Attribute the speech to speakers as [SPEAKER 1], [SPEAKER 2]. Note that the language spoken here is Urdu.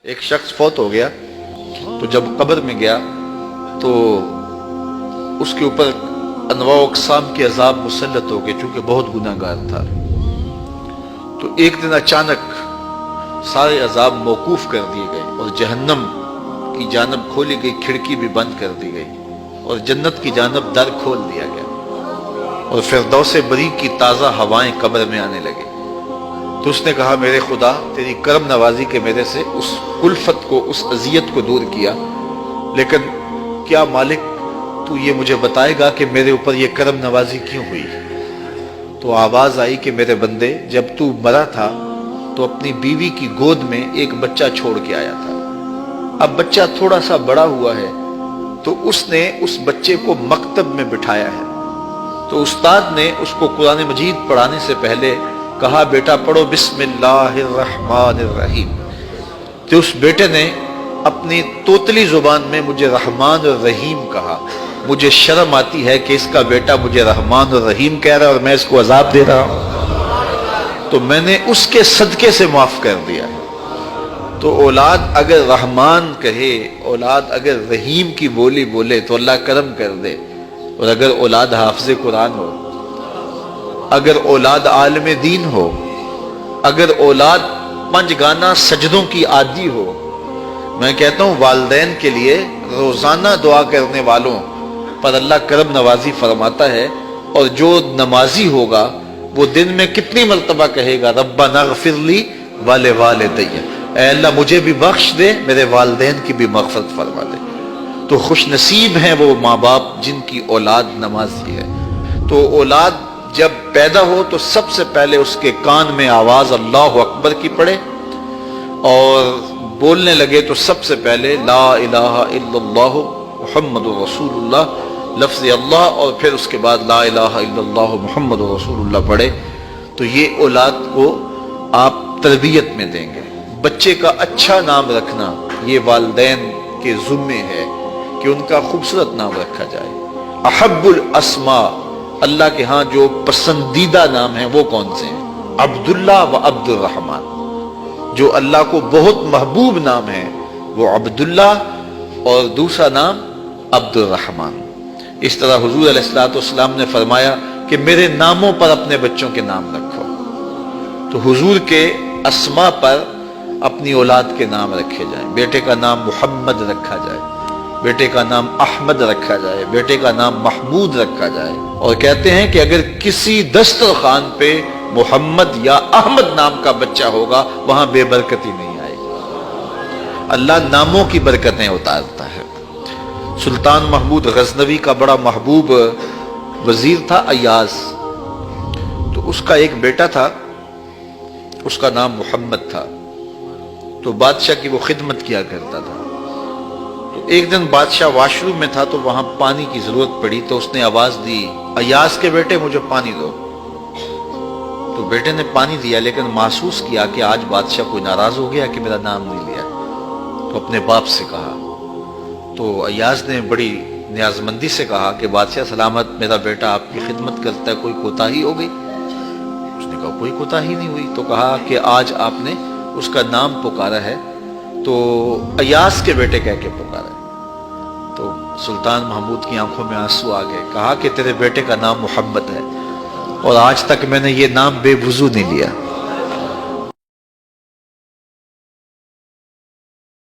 [SPEAKER 1] ایک شخص فوت ہو گیا تو جب قبر میں گیا تو اس کے اوپر انواع و اقسام کے عذاب مسلط ہو گئے، چونکہ بہت گناہ گار تھا۔ تو ایک دن اچانک سارے عذاب موقوف کر دیے گئے اور جہنم کی جانب کھولی گئی کھڑکی بھی بند کر دی گئی اور جنت کی جانب در کھول دیا گیا اور فردوس بری کی تازہ ہوائیں قبر میں آنے لگے۔ تو اس نے کہا، میرے خدا، تیری کرم نوازی کے میرے سے اس الفت کو، اس اذیت کو دور کیا، لیکن کیا مالک تو یہ مجھے بتائے گا کہ میرے اوپر یہ کرم نوازی کیوں ہوئی؟ تو آواز آئی کہ میرے بندے، جب تو مرا تھا تو اپنی بیوی کی گود میں ایک بچہ چھوڑ کے آیا تھا۔ اب بچہ تھوڑا سا بڑا ہوا ہے تو اس نے اس بچے کو مکتب میں بٹھایا ہے۔ تو استاد نے اس کو قرآن مجید پڑھانے سے پہلے کہا، بیٹا پڑھو بسم اللہ الرحمن الرحیم۔ تو اس بیٹے نے اپنی توتلی زبان میں مجھے رحمان اور رحیم کہا۔ مجھے شرم آتی ہے کہ اس کا بیٹا مجھے رحمان اور رحیم کہہ رہا ہے اور میں اس کو عذاب دے رہا ہوں۔ تو میں نے اس کے صدقے سے معاف کر دیا۔ تو اولاد اگر رحمان کہے، اولاد اگر رحیم کی بولی بولے تو اللہ کرم کر دے، اور اگر اولاد حافظ قرآن ہو، اگر اولاد عالم دین ہو، اگر اولاد پنج گانا سجدوں کی عادی ہو، میں کہتا ہوں والدین کے لیے روزانہ دعا کرنے والوں پر اللہ کرم نوازی فرماتا ہے، اور جو نمازی ہوگا وہ دن میں کتنی مرتبہ کہے گا، ربنا اغفر لی ولوالدی، اے اللہ مجھے بھی بخش دے، میرے والدین کی بھی مغفرت فرما دے۔ تو خوش نصیب ہیں وہ ماں باپ جن کی اولاد نمازی ہے۔ تو اولاد جب پیدا ہو تو سب سے پہلے اس کے کان میں آواز اللہ اکبر کی پڑے، اور بولنے لگے تو سب سے پہلے لا الہ الا اللہ محمد رسول اللہ، لفظ اللہ، اور پھر اس کے بعد لا الہ الا اللہ محمد رسول اللہ پڑھے۔ تو یہ اولاد کو آپ تربیت میں دیں گے۔ بچے کا اچھا نام رکھنا یہ والدین کے ذمے ہے کہ ان کا خوبصورت نام رکھا جائے۔ احب الاسماء، اللہ کے ہاں جو پسندیدہ نام ہیں وہ کون سے ہیں؟ عبداللہ و عبد الرحمن۔ جو اللہ کو بہت محبوب نام ہے وہ عبداللہ، اور دوسرا نام عبد الرحمن۔ اس طرح حضور علیہ الصلوۃ والسلام نے فرمایا کہ میرے ناموں پر اپنے بچوں کے نام رکھو۔ تو حضور کے اسماء پر اپنی اولاد کے نام رکھے جائیں۔ بیٹے کا نام محمد رکھا جائے، بیٹے کا نام احمد رکھا جائے، بیٹے کا نام محمود رکھا جائے۔ اور کہتے ہیں کہ اگر کسی دسترخوان پہ محمد یا احمد نام کا بچہ ہوگا وہاں بے برکتی نہیں آئے گی۔ اللہ ناموں کی برکتیں اتارتا ہے۔ سلطان محمود غزنوی کا بڑا محبوب وزیر تھا ایاز۔ تو اس کا ایک بیٹا تھا، اس کا نام محمد تھا۔ تو بادشاہ کی وہ خدمت کیا کرتا تھا۔ تو ایک دن بادشاہ واش روم میں تھا تو وہاں پانی کی ضرورت پڑی، تو اس نے آواز دی، ایاز کے بیٹے مجھے پانی دو۔ تو بیٹے نے پانی دیا، لیکن محسوس کیا کہ آج بادشاہ کوئی ناراض ہو گیا کہ میرا نام نہیں لیا۔ تو اپنے باپ سے کہا۔ تو ایاز نے بڑی نیازمندی سے کہا کہ بادشاہ سلامت، میرا بیٹا آپ کی خدمت کرتا ہے، کوئی کوتاہی ہو گئی؟ اس نے کہا کوئی کوتاہی نہیں ہوئی۔ تو کہا کہ آج آپ نے اس کا نام پکارا ہے تو ایاز کے بیٹے کہہ کے پکارا ہے۔ تو سلطان محمود کی آنکھوں میں آنسو آ گئے۔ کہا کہ تیرے بیٹے کا نام محمد ہے، اور آج تک میں نے یہ نام بے وضو نہیں لیا۔